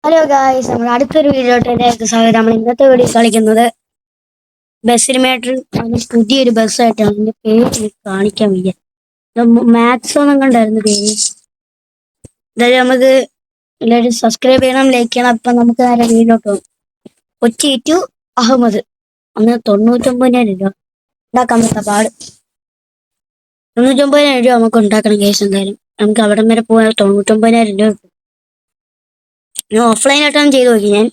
Hello guys, നമ്മൾ അടുത്തൊരു വീഡിയോയിലേക്ക് സ്വാഗതം. നമ്മൾ ഇന്നത്തെ വീഡിയോ കളിക്കുന്നത് ബസ്സിനുമേറ്റർ പുതിയൊരു ബസ്സായിട്ടാണ്. അതിന്റെ പേര് കാണിക്കാൻ വയ്യ. മാത്സ് ഒന്നും കണ്ടായിരുന്നു പേര്. എന്തായാലും നമുക്ക് എല്ലാവരും സബ്സ്ക്രൈബ് ചെയ്യണം, ലൈക്ക് ചെയ്യണം. അപ്പം നമുക്ക് നേരെ വീഡിയോട്ട് പോകും. കൊച്ചി ടു അഹമ്മദ് അന്ന് 99,000 രൂപ ഉണ്ടാക്കാൻ പറ്റാ പാട്. 99,000 രൂപ നമുക്ക് ഉണ്ടാക്കണം കേസ്. എന്തായാലും നമുക്ക് അവിടെ വരെ പോയാൽ 99,000 രൂപ. ഞാൻ ഓഫ്ലൈൻ ആയിട്ടാണ് ചെയ്ത് നോക്കി. ഞാൻ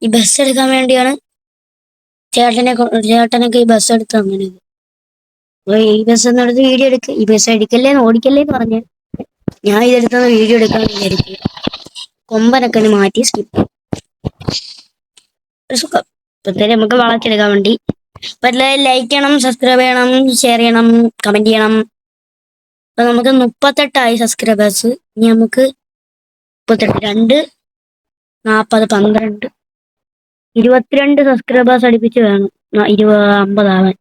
ഈ ബസ് എടുക്കാൻ വേണ്ടിയാണ് ചേട്ടനൊക്കെ ഈ ബസ് എടുത്ത് അങ്ങനെ. അപ്പൊ ഈ ബസ് എടുത്ത് വീഡിയോ എടുക്കുക. ഈ ബസ് എടുക്കല്ലേ ഓടിക്കല്ലേന്ന് പറഞ്ഞ് ഞാൻ ഇതെടുത്തുന്ന വീഡിയോ എടുക്കാന്ന് വിചാരിക്കും. കൊമ്പനൊക്കെ ഒന്ന് മാറ്റി സ്കിപ്പ് ഒരു സുഖം. ഇപ്പത്തേക്ക് നമുക്ക് വളച്ചെടുക്കാൻ വേണ്ടി അപ്പൊ എല്ലാവരും ലൈക്ക് ചെയ്യണം, സബ്സ്ക്രൈബ് ചെയ്യണം, ഷെയർ ചെയ്യണം, കമന്റ് ചെയ്യണം. അപ്പൊ നമുക്ക് 38 സബ്സ്ക്രൈബേഴ്സ്. ഇനി നമുക്ക് 32, 40, 12, 22 സബ്സ്ക്രൈബേഴ്സ് അടുപ്പിച്ച് വേണം 50 ആവാൻ.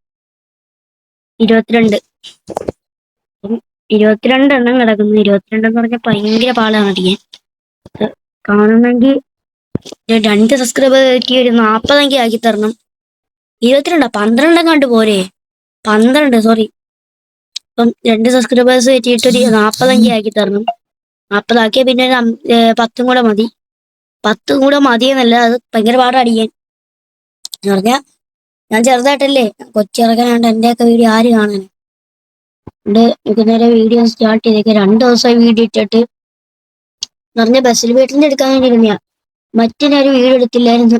22 എണ്ണം കിടക്കുന്നു. 22 എന്ന് പറഞ്ഞാൽ ഭയങ്കര പാടാണ് അടിക്കാൻ. കാണുന്നെങ്കിൽ 2 സബ്സ്ക്രൈബർ ഒരു 40 ആക്കി തരണം. 22 12 കണ്ടു പോരെ. 12 സോറി. അപ്പം 2 സബ്സ്ക്രൈബേഴ്സ് കയറ്റിയിട്ട് ഒരു 40 ആക്കി തരണം. 40 ആക്കിയ പിന്നെ 10 കൂടെ മതി. 10 കൂടെ മതിയെന്നല്ല, അത് ഭയങ്കര പാടാ അടിക്കാൻ എന്ന് പറഞ്ഞാൽ. ഞാൻ ചെറുതായിട്ടല്ലേ കൊച്ചിറക്കാനാണ്ട് എന്റെയൊക്കെ വീഡിയോ ആര് കാണാൻ. നമുക്ക് നേരെ വീഡിയോ സ്റ്റാർട്ട് ചെയ്തേക്ക്. 2 ദിവസമായി വീഡിയോ ഇട്ടിട്ട് പറഞ്ഞ ബസ്സിൽ വീട്ടിൽ എടുക്കാൻ വേണ്ടിയിരുന്ന മറ്റൊരു വീഡിയോ എടുത്തില്ലായിരുന്നു.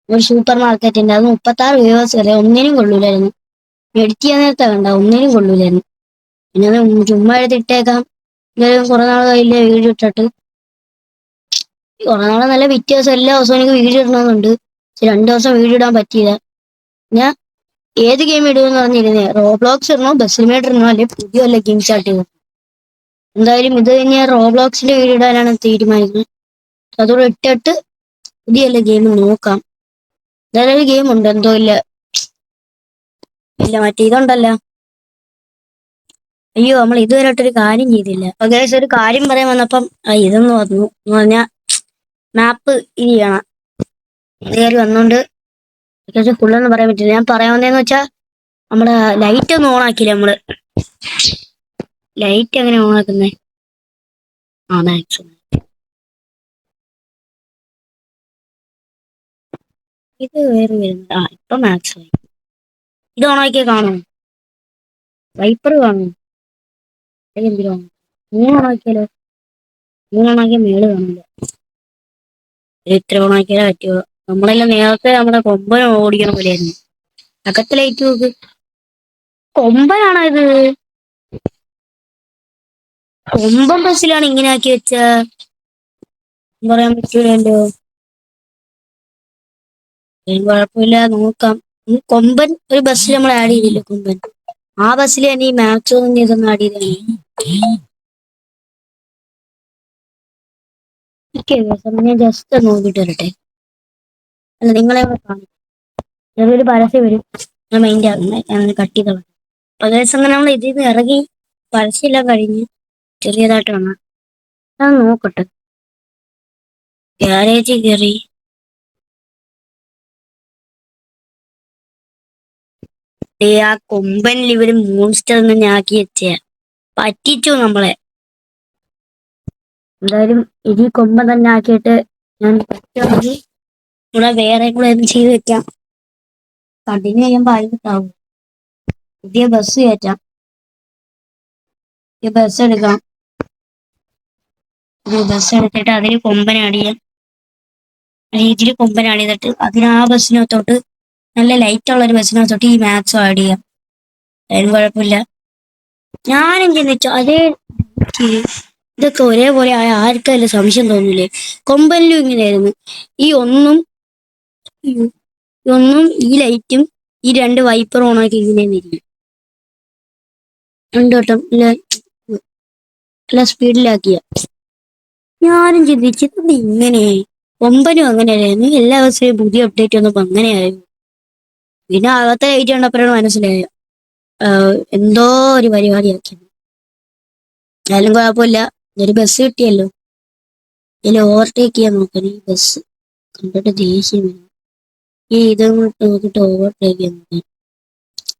ഒരു സൂപ്പർ മാർക്കറ്റിന്റെ അത് 36 വ്യൂവേഴ്സ് വരെ ഒന്നിനും കൊള്ളൂലായിരുന്നു. എഡിറ്റ് ചെയ്യാൻ നേരത്തെ കണ്ട ഒന്നിനും കൊള്ളൂലായിരുന്നു. പിന്നെ അത് ചുമ്മാ എടുത്തിട്ടേക്കാം. കുറെ നാൾ കയ്യിലെ വീഡിയോ ഇട്ടിട്ട് കുറെ നാളെ നല്ല വ്യത്യാസം. എല്ലാ ദിവസവും എനിക്ക് വീഡിയോ ഇടണമെന്നുണ്ട്. 2 ദിവസം വീഡിയോ ഇടാൻ പറ്റിയില്ല. ഞാൻ ഏത് ഗെയിം ഇടുമെന്ന് പറഞ്ഞിരുന്നേ, റോബ്ലോക്സ് ഇടണോ, ബസ്സിമേറ്റർ ഇടണോ, അല്ലെങ്കിൽ പുതിയ വല്ല ഗെയിം സ്റ്റാർട്ട് ചെയ്തു. എന്തായാലും ഇത് കഴിഞ്ഞ് റോബ്ലോക്സിന്റെ വീഡിയോ ഇടാനാണ് തീരുമാനിക്കുന്നത്. അതോടെ ഇട്ടിട്ട് പുതിയ വല്ല ഗെയിം നോക്കാം. എന്തായാലും ഒരു ഗെയിം ഉണ്ട്, എന്തോ ഇല്ല മറ്റേ ഇതുണ്ടല്ലോ. അയ്യോ, നമ്മൾ ഇതുവരെയായിട്ടൊരു കാര്യം ചെയ്തില്ല. ഏകദേശം ഒരു കാര്യം പറയാൻ വന്നപ്പം ഇതെന്ന് പറഞ്ഞു എന്ന് പറഞ്ഞാൽ മാപ്പ് ഇത് ചെയ്യണം. കയറി വന്നോണ്ട് ഫുള്ളൊന്നും പറയാൻ പറ്റില്ല. ഞാൻ പറയാൻ വന്നതെന്ന് വെച്ചാൽ നമ്മുടെ ലൈറ്റ് ഒന്നും ഓണാക്കില്ല. നമ്മള് ലൈറ്റ് എങ്ങനെ ഓണാക്കുന്നേ? മാക്സ് ഇത് വേറെ വരുന്നത്. ഇപ്പൊ മാക്സ് ആയി. ഇത് ഓണാക്കിയാൽ കാണും, വൈപ്പർ കാണും. എന്തിനോ 3 ഓണാക്കിയാലോ? 3 ഓണാക്കിയാൽ മേള് കാണില്ല. ഇത്ര ഓണാക്കിയാലേ പറ്റുമോ? നമ്മളെല്ലാം നേരത്തെ നമ്മുടെ കൊമ്പൻ ഓടിക്കണ പോലെയായിരുന്നു. അകത്ത് ലൈറ്റ് നോക്ക്. കൊമ്പനാണോ ഇത്? കൊമ്പൻ ബസ്സിലാണ് ഇങ്ങനെ ആക്കി വെച്ച. പറയാൻ പറ്റൂലല്ലോ. കുഴപ്പമില്ല, നോക്കാം. കൊമ്പൻ ഒരു ബസ്സിൽ നമ്മൾ ആഡ് ചെയ്തില്ല. കൊമ്പൻ ആ ബസ്സിൽ തന്നെ ഈ മാക്സ് ഒന്നും ഇതൊന്നും ആഡ് ചെയ്തില്ല. ഞാൻ ജസ്റ്റ് നോക്കിട്ട് വരട്ടെ. അല്ല, നിങ്ങളെ കാണിക്കും. ചെറിയൊരു പരസ്യം വരും. ഞാൻ മൈൻഡ് ആകുന്ന കട്ട് ചെയ്തോളാം. ദിവസം അങ്ങനെ നമ്മൾ ഇതിൽ നിന്ന് ഇറങ്ങി പരസ്യമെല്ലാം കഴിഞ്ഞ് ചെറിയതായിട്ട് വന്ന ഞാൻ നോക്കട്ടെ. ഗ്യാരേജിൽ കയറി ആ കൊമ്പനിൽ ഇവര് മോൺസ്റ്റർ എന്ന് ഞാക്കി വെച്ച പറ്റിച്ചു നമ്മളെ. എന്തായാലും ഇനി കൊമ്പൻ തന്നെ ആക്കിയിട്ട് ഞാൻ പറ്റുമെങ്കിൽ ഇവിടെ വേറെ കൂടെ ഒന്ന് ചെയ്ത് വെക്കാം. കണ്ടിന്യൂ ചെയ്യുമ്പോൾ ആയിട്ടുണ്ടാവും. പുതിയ ബസ് കയറ്റാം. ഈ ബസ് എടുക്കാം. ബസ് എടുത്തിട്ട് അതിന് കൊമ്പനെ അടിയാം. രീതിയിൽ കൊമ്പനെ അടിയിട്ടിട്ട് അതിന് ആ ബസ്സിനകത്തോട്ട് നല്ല ലൈറ്റ് ഉള്ള ഒരു ബസ്സിനകത്തോട്ട് ഈ മാക്സ് ആഡ് ചെയ്യാം. അതിന് കുഴപ്പമില്ല. ഞാനും ചിന്തിച്ചു അതേ ഇതൊക്കെ ഒരേപോലെ ആയ ആർക്കല്ല സംശയം തോന്നില്ലേ? കൊമ്പനിലും ഇങ്ങനെയായിരുന്നു. ഈ ഒന്നും ഈ ലൈറ്റും ഈ 2 വൈപ്പർ ഓണാക്കി ഇങ്ങനെ ഇരിക്കും. 2 വട്ടം നല്ല സ്പീഡിലാക്കിയ. ഞാനും ചിന്തിച്ചത് ഇങ്ങനെ കൊമ്പനും അങ്ങനെയായിരുന്നു. എല്ലാ ദിവസവും പുതിയ അപ്ഡേറ്റ് വന്നപ്പോ അങ്ങനെയായിരുന്നു. പിന്നെ അകത്തെ ലൈറ്റ് കണ്ടപ്പോഴാണ് മനസ്സിലായത് എന്തോ ഒരു പരിപാടിയാക്കി. എന്നാലും കുഴപ്പമില്ല, ഒരു ബസ് കിട്ടിയല്ലോ. ഇതിൽ ഓവർടേക്ക് ചെയ്യാൻ നോക്കണം ഈ ബസ്. കണ്ടിട്ട് ദേഷ്യം വരും. ഈ ഇതങ്ങോട്ട് നോക്കിട്ട് ഓവർടേക്ക് ചെയ്യുന്നത്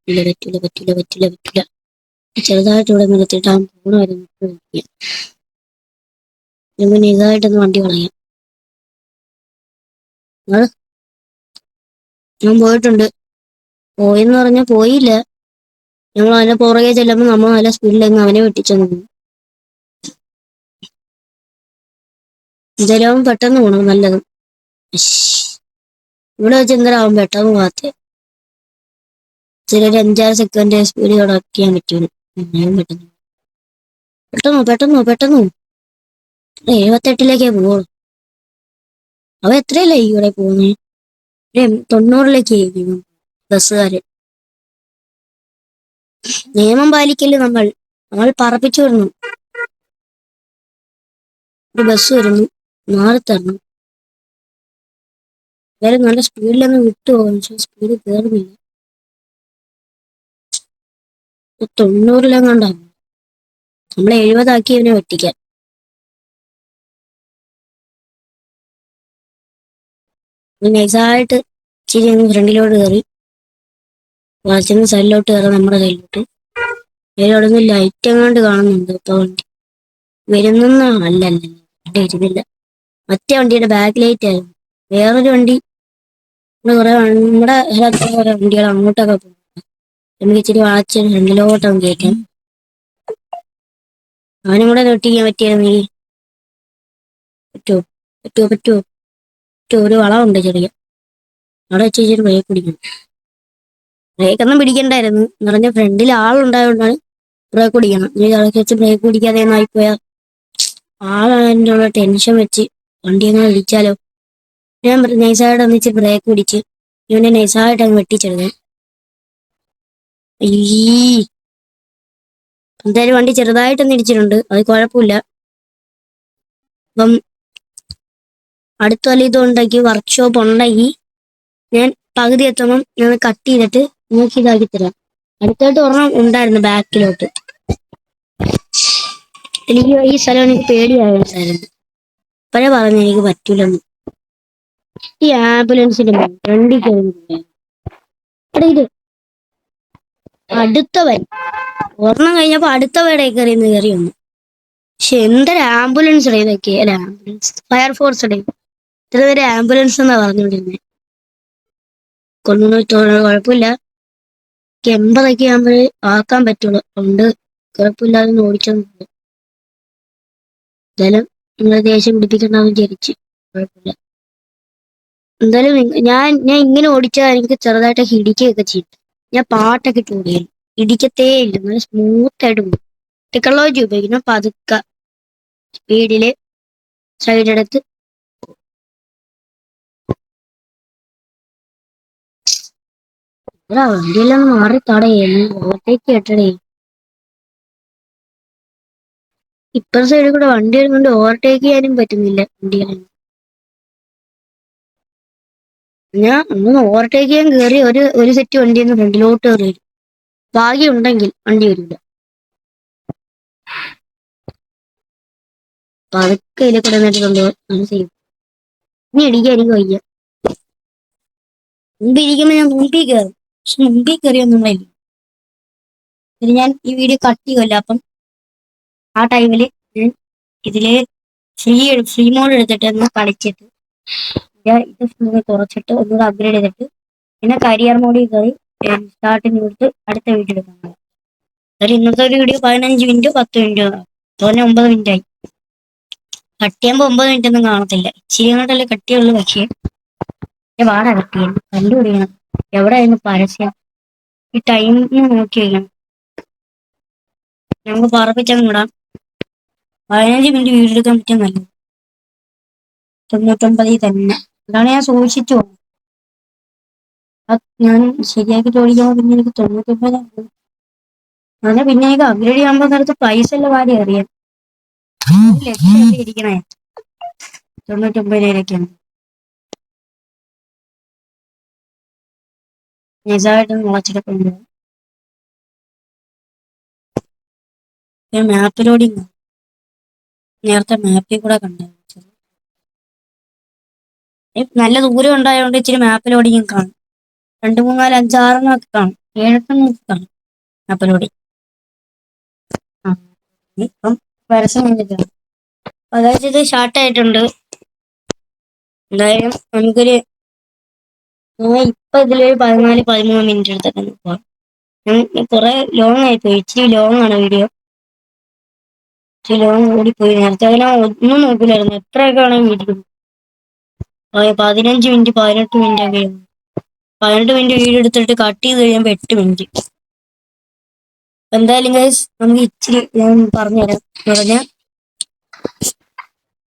ഇല്ല, പറ്റില്ല പറ്റില്ല പറ്റില്ല പറ്റില്ല. ചെറുതായിട്ട് ഇവിടെ നിർത്തിയിട്ട് ആ ഫോൺ വരെ നോക്കിയാൽ പിന്നെ ഇതായിട്ടൊന്ന് വണ്ടി കളയാം. ഞാൻ പോയിട്ടുണ്ട്. പോയെന്ന് പറഞ്ഞാൽ പോയില്ല. ഞങ്ങൾ അതിന്റെ പുറകെ ചെല്ലുമ്പോൾ നമ്മൾ നല്ല സ്പീഡിലങ്ങ് അവനെ വെട്ടിച്ചെന്നു. എന്തായാലും പെട്ടെന്ന് പോകണം, നല്ലത്. ഇവിടെ വെച്ച് എന്തായാലും പെട്ടെന്ന് പോകാത്ത ചിലൊരു 5-6 സെക്കൻഡ് സ്പീഡ് കടക്കാൻ പറ്റുള്ളൂ. പെട്ടെന്ന് പെട്ടെന്ന് പെട്ടെന്ന് പെട്ടെന്ന് 78 പോകുള്ളൂ. അവ എത്രയല്ലേ ഇവിടെ പോകുന്നേ? 90 ബസ്സുകാര്. നിയമം പാലിക്കല് നമ്മൾ പറപ്പിച്ചു വിടണം. ഒരു ബസ് വരുന്നു, മാറി തരണം. എന്തായാലും നല്ല സ്പീഡിലൊന്ന് വിട്ടു പോകും, പക്ഷെ സ്പീഡ് കയറുന്നില്ല. 90 നമ്മളെ 70 ഇവനെ വെട്ടിക്കാൻ. നൈസായിട്ട് ഇച്ചിരി അങ്ങ് ഫ്രണ്ടിലോട്ട് കയറി, വളച്ചെന്ന് സൈഡിലോട്ട് കയറാൻ നമ്മുടെ കയ്യിലോട്ട്. അവിടെ നിന്ന് ലൈറ്റ് എങ്ങാണ്ട് കാണുന്നുണ്ട്. ഇപ്പൊ വണ്ടി വരുന്ന അല്ലല്ല ഇരുന്നില്ല. മറ്റേ വണ്ടിയുടെ ബാക്ക് ലൈറ്റ് ആയിരുന്നു. വേറൊരു വണ്ടി കുറെ നമ്മുടെ കുറെ വണ്ടികൾ അങ്ങോട്ടൊക്കെ പോകും. നമുക്ക് ഇച്ചിരി വളച്ച് ഫ്രണ്ടിലോട്ടൊന്ന് കയറ്റാം. അവനും കൂടെ വെട്ടിക്കാൻ പറ്റിയായിരുന്നു. പറ്റുമോ പറ്റുമോ പറ്റുമോ പറ്റുമോ? ഒരു വളമുണ്ട് ചെറിയ, അവിടെ വെച്ച് ഇച്ചിരി ബ്രേക്ക് പിടിക്കണം. ബ്രേക്കൊന്നും പിടിക്കണ്ടായിരുന്നു എന്ന് പറഞ്ഞ ഫ്രണ്ടിൽ ആളുണ്ടായതുകൊണ്ടാണ് ബ്രേക്ക് പിടിക്കണം. നീ ഇടയ്ക്ക് വെച്ച് ബ്രേക്ക് പിടിക്കാതെ ആയിപ്പോയാൽ ആളതിനുള്ള ടെൻഷൻ വെച്ച് വണ്ടി അങ്ങനെ ഇടിച്ചാലോ. ഞാൻ നൈസായിട്ട് ഒന്നിച്ച് ബ്രേക്ക് പിടിച്ച് ഇവനെ നൈസായിട്ട് അങ്ങ് വെട്ടിച്ചെടുക്കാൻ. ഈ എന്തായാലും വണ്ടി ചെറുതായിട്ടൊന്ന് ഇടിച്ചിട്ടുണ്ട്, അത് കുഴപ്പമില്ല. അപ്പം അടുത്ത വല്ല ഇതുണ്ടെങ്കിൽ വർക്ക്ഷോപ്പ് ഉണ്ടെങ്കിൽ ഞാൻ പകുതി എത്തുമ്പം ഞാൻ കട്ട് ചെയ്തിട്ട് നോക്കി ഇതാക്കി തരാം. അടുത്തായിട്ട് ഒരെണ്ണം ഉണ്ടായിരുന്നു ബാക്കിലോട്ട്. എനിക്ക് ഈ സ്ഥലം എനിക്ക് പേടിയായിരുന്നു. ഇപ്പഴേ പറഞ്ഞു എനിക്ക് പറ്റൂലെന്ന്. ഈ ആംബുലൻസിന്റെ ഫ്രണ്ടിൽ കയറി ഇത് അടുത്തവൻ ഒരെണ്ണം കഴിഞ്ഞപ്പോ അടുത്തവയുടെ കയറി വന്നു. പക്ഷെ എന്തൊരു ആംബുലൻസ് ഇതൊക്കെ, അല്ല ആംബുലൻസ് ഫയർഫോഴ്സ് ഇത്ര പേര് ആംബുലൻസ് എന്നാ പറഞ്ഞുകൊണ്ടിരുന്നത്. കൊണ്ടു കുഴപ്പമില്ല. 80 ആകുമ്പോഴേ ആക്കാൻ പറ്റുള്ളൂ. അതുകൊണ്ട് കുഴപ്പമില്ലാതെ ഓടിച്ചോണ്ട് എന്തായാലും നിങ്ങളെ ദേഷ്യം പിടിപ്പിക്കണ്ടെന്ന് വിചാരിച്ച് കുഴപ്പമില്ല. എന്തായാലും ഞാൻ ഇങ്ങനെ ഓടിച്ചാൽ എനിക്ക് ചെറുതായിട്ട് ഇടിക്കുകയൊക്കെ ചെയ്യും. ഞാൻ പാട്ടൊക്കെ ഇട്ട് ഓടിയാലും ഇടിക്കത്തേ ഇല്ല, നല്ല സ്മൂത്തായിട്ട് പോകും. ടെക്നോളജി ഉപയോഗിക്കുന്ന പതുക്കെ സ്പീഡില് സൈഡെടുത്ത് വണ്ടിയെല്ലാം മാറി തടയുന്നു. ഓവർടേക്ക് കേട്ടടേ. ഇപ്പുറ സൈഡിൽ കൂടെ വണ്ടി വരുന്നുണ്ട്, ഓവർടേക്ക് ചെയ്യാനും പറ്റുന്നില്ല വണ്ടികളെ. ഞാൻ ഒന്ന് ഓവർടേക്ക് ചെയ്യാൻ കയറി ഒരു സെറ്റ് വണ്ടി ഒന്ന് ഫ്രണ്ടിലോട്ട് കയറി വരും. ഭാഗ്യം ഉണ്ടെങ്കിൽ വണ്ടി വരില്ല. പതുക്കെ ഇതിൽ കൂടെ നിന്നിട്ടുണ്ടോ അത് ചെയ്യും. ഇനി ഇടിക്കാൻ എനിക്ക് വയ്യ. മുമ്പിൽ ഇരിക്കുമ്പോൾ ഞാൻ മുമ്പിൽ കയറും, പക്ഷെ മുമ്പിൽ കയറിയൊന്നുമില്ല. ഇത് ഞാൻ ഈ വീഡിയോ കട്ട് ചെയ്യുമല്ലോ, അപ്പം ആ ടൈമിൽ ഞാൻ ഇതില് ഫ്രീ മോഡ് എടുത്തിട്ട് ഒന്ന് കളിച്ചിട്ട് ഇത് കുറച്ചിട്ട് ഒന്നുകൂടെ അപ്ഗ്രേഡ് ചെയ്തിട്ട് പിന്നെ കരിയർ മോഡിൽ കയറി സ്റ്റാർട്ടിങ് കൊടുത്ത് അടുത്ത വീഡിയോ എടുക്കുന്നത്. അതായത് ഇന്നത്തെ ഒരു വീഡിയോ 15 മിനിറ്റ് 10 മിനിറ്റ് തോന്നെ 9 മിനിറ്റ് ആയി. കട്ട് ചെയ്യുമ്പോൾ 9 മിനിറ്റ് ഒന്നും കാണത്തില്ല. ഇച്ചിരി അങ്ങോട്ടല്ലേ കട്ടിയുള്ളൂ. പക്ഷേ വാട കട്ട് ചെയ്യണം, കണ്ടുപിടിക്കണം എവിടെയായിരുന്നു പരസ്യം. ഈ ടൈം നോക്കി വയ്ക്കണം. നമുക്ക് പറപ്പിച്ചങ്ങ് വിടാം. 15 മിനിറ്റ് വീഡിയോ എടുക്കാൻ പറ്റിയ നല്ലത്. 99 തന്നെ, അതാണ് ഞാൻ സൂക്ഷിച്ചു. ഞാൻ ശരിയാക്കി ഓടിക്കുമ്പോൾ പിന്നെ എനിക്ക് 99 അങ്ങനെ. പിന്നെ എനിക്ക് അപ്ഗ്രേഡ് ചെയ്യാൻ നേരത്ത് പൈസ ഉള്ള കാര്യം അറിയാം. ലക്ഷം ഇരിക്കണേ 99,000 നിജമായിട്ട് മുളച്ചെടുക്കുന്നു. ഞാൻ മാപ്പിലോടിങ് നേരത്തെ മാപ്പിൽ കൂടെ കണ്ടു. നല്ല ദൂരം ഉണ്ടായതുകൊണ്ട് ഇച്ചിരി മാപ്പ് ലോഡിങ് കാണും. 2, 3, 4, 5, 6 ഒക്കെ കാണും. 7 കാണും മാപ്പ് ലോഡിങ്. ആ ഇപ്പം പരസ്യം കഴിഞ്ഞിട്ടാണ്. അതായത് ഇത് ഷാർട്ടായിട്ടുണ്ട്. എന്തായാലും നമുക്കൊരു ഇപ്പൊ ഇതിലൊരു 14-13 എടുത്തൊക്കെ പോവാം. കുറെ ലോങ് ആയിപ്പോയി. ഇച്ചിരി ലോങ് ആണ് വീഡിയോ. ഇച്ചിരി ലോങ് ഓടിപ്പോയി. നേരത്തെ അതിനെ ഒന്നും നോക്കില്ലായിരുന്നു. എത്രയൊക്കെ വേണമെങ്കിൽ വീഡിയോ 15 മിനിറ്റ് 18 മിനിറ്റ് ഒക്കെ 18 മിനിറ്റ് വീഡിയോ എടുത്തിട്ട് കട്ട് ചെയ്ത് കഴിയുമ്പോൾ 8 മിനിറ്റ്. എന്തായാലും ഗൈസ് നമുക്ക് ഇച്ചിരി ഞാൻ പറഞ്ഞുതരാം. എന്ന് പറഞ്ഞാൽ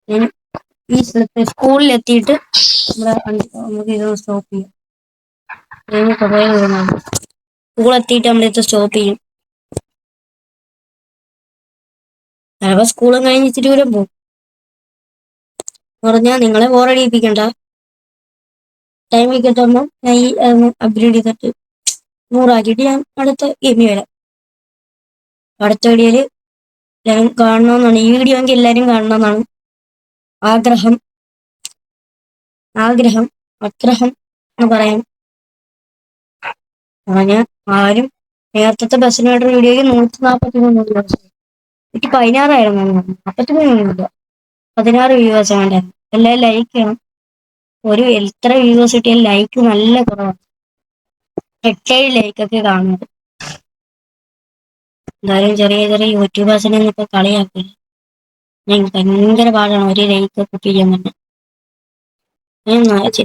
ഞാൻ ഈ സ്ഥലത്ത് സ്കൂളിൽ എത്തിയിട്ട് നമുക്ക് ഇത് സ്റ്റോപ്പ് ചെയ്യാം. ഞാൻ കുറേ ദൂരമാണ്. സ്കൂൾ എത്തിയിട്ട് നമ്മളിത് സ്റ്റോപ്പ് ചെയ്യും. ചിലപ്പോൾ സ്കൂളും കഴിഞ്ഞ് ഇച്ചിരി ദൂരം പോകും. പറഞ്ഞാൽ നിങ്ങളെ ബോറടിപ്പിക്കണ്ട. ടൈം കിട്ടുമ്പോൾ ഞാൻ ഈ അപ്ഗ്രേഡ് ചെയ്തിട്ട് 100 ആക്കിയിട്ട് ഞാൻ അടുത്ത ഗെയിമിൽ വരാം. അടുത്ത വീഡിയോയിൽ എല്ലാവരും കാണണമെന്നാണ്. ഈ വീഡിയോ എങ്കിൽ എല്ലാവരും കാണണമെന്നാണ് ആഗ്രഹം. ആഗ്രഹം എന്ന് പറയാൻ പറഞ്ഞാൽ ആരും നേരത്തെ ബസ്സിനായിട്ട് വീഡിയോയ്ക്ക് 143 രൂപ, 116 43 16 വ്യൂവേഴ്സ് വേണ്ടായിരുന്നു. എല്ലാവരും ലൈക്ക് ചെയ്യണം. എത്ര വ്യൂവേഴ്സ് കിട്ടിയാലും ലൈക്ക് നല്ല കുറവാണ്. 8 ലൈക്കൊക്കെ കാണുന്നത്. എന്തായാലും ചെറിയ ചെറിയ യൂട്യൂബേഴ്സിനെ ഇപ്പൊ കളിയാക്കില്ല. ഭയങ്കര പാടാണ് ഒരു ലൈക്ക് ഒക്കെ ചെയ്യാൻ തന്നെ.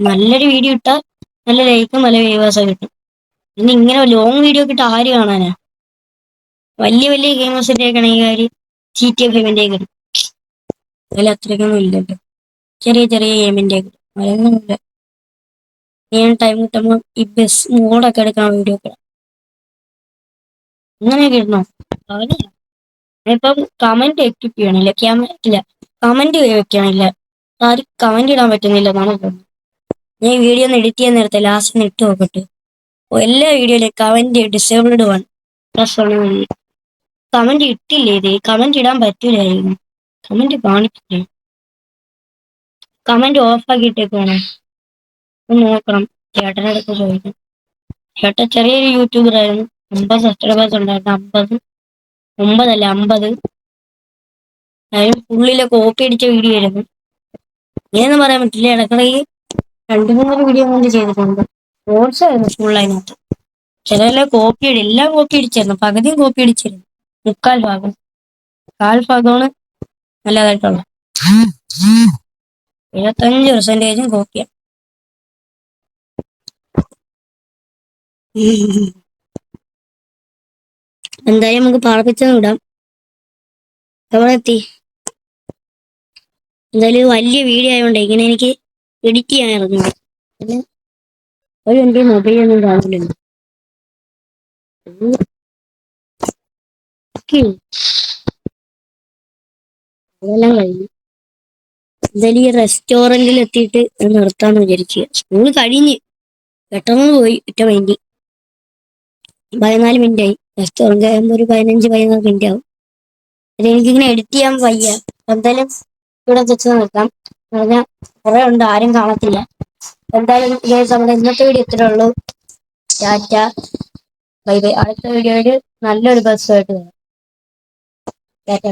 നല്ലൊരു വീഡിയോ ഇട്ടാൽ നല്ല ലൈക്കും നല്ല വ്യൂവേഴ്സും കിട്ടും. പിന്നെ ഇങ്ങനെ ലോങ് വീഡിയോ ഒക്കെ ഇട്ട് ആര് കാണാനാ? വലിയ വലിയ ഗെയിമേഴ്സിന്റെ ഒക്കെ ആണെങ്കിൽ GTA 5 കിട്ടും. അതിൽ അത്രയ്ക്കൊന്നും ഇല്ലല്ലോ. ചെറിയ ചെറിയ ഗെയിമിന്റെ ഒക്കെ അതൊന്നുമില്ല. ഞാൻ ടൈം കിട്ടുമ്പോൾ ഈ ബസ് മോഡൊക്കെ എടുക്കാൻ വീഡിയോ ഒക്കെ അങ്ങനെയൊക്കെ ഇടണോ? ഇപ്പം കമന്റ് എക്യൂപ്പ് ചെയ്യണില്ല. കമന്റ് വെക്കണില്ല. ആരും കമന്റ് ഇടാൻ പറ്റുന്നില്ല എന്നാണ് തോന്നുന്നത്. ഞാൻ വീഡിയോ ഒന്ന് എഡിറ്റ് ചെയ്യാൻ നേരത്തെ ലാസ്റ്റ് ഇട്ട് നോക്കട്ടെ. എല്ലാ വീഡിയോയിലും കമന്റ് ഡിസേബിൾഡ് ആണ്. കമന്റ് ഇട്ടില്ലേ? ഇത് കമന്റ് ഇടാൻ പറ്റൂലായിരുന്നു. കമന്റ് കാണിക്കില്ലേ? കമന്റ് ഓഫ് ആക്കിയിട്ടേക്ക് വേണം ഒന്ന് നോക്കണം. ചേട്ടനടുത്ത് ചോദിക്കണം. ചേട്ടൻ ചെറിയൊരു യൂട്യൂബർ ആയിരുന്നു. 50 സബ്സ്ക്രൈബേഴ്സ് ഉണ്ടായിരുന്നു. 50 അതിന് ഫുള്ളിലെ കോപ്പി അടിച്ച വീഡിയോ ആയിരുന്നു. ഇങ്ങനെയൊന്നും പറയാൻ പറ്റില്ല. ഇടക്കിടയ്ക്ക് 2-3 വീഡിയോ കൊണ്ട് ചെയ്തിട്ടുണ്ട്. ഷോർട്സ് ആയിരുന്നു ഫുൾ അതിനകത്ത്. ചിലരെല്ലാം എല്ലാം കോപ്പി അടിച്ചായിരുന്നു. പകുതിയും കോപ്പി അടിച്ചിരുന്നു. 1/4 ഭാഗമാണ് നല്ലതായിട്ടുള്ളത്. 75% കോപ്പിയാണ്. എന്തായാലും നമുക്ക് പാർപ്പിച്ചെന്ന് വിടാം. എവിടെ എത്തി? എന്തായാലും വലിയ വീഡിയോ ആയതുകൊണ്ട് ഇങ്ങനെ എനിക്ക് എഡിറ്റ് ചെയ്യാനായിരുന്നു. പിന്നെ എൻ്റെ മൊബൈലൊന്നും കാണില്ല. അതെല്ലാം കഴിഞ്ഞു. എന്തായാലും ഈ റെസ്റ്റോറന്റിൽ എത്തിയിട്ട് നിർത്താന്ന് വിചാരിക്കുക. സ്കൂൾ കഴിഞ്ഞ് പെട്ടെന്ന് പോയി. 14 മിനിറ്റ് ആയി. റെസ്റ്റോറന്റ് ആകുമ്പോൾ ഒരു 15-16 മിനിറ്റ് ആവും. അത് എനിക്കിങ്ങനെ എഡിറ്റ് ചെയ്യാൻ വയ്യ. എന്തായാലും ഇവിടെ വെച്ച് നിർത്താം. പറഞ്ഞാൽ കുറെ ഉണ്ട്, ആരും കാണത്തില്ല. എന്തായാലും നമ്മുടെ ഇന്നത്തെ വീഡിയോ ഇത്രേ ഉള്ളൂ. Tata bye bye. അടുത്ത വീഡിയോയിൽ നല്ലൊരു ബസ്സുമായിട്ട് വരാം. ടാറ്റ.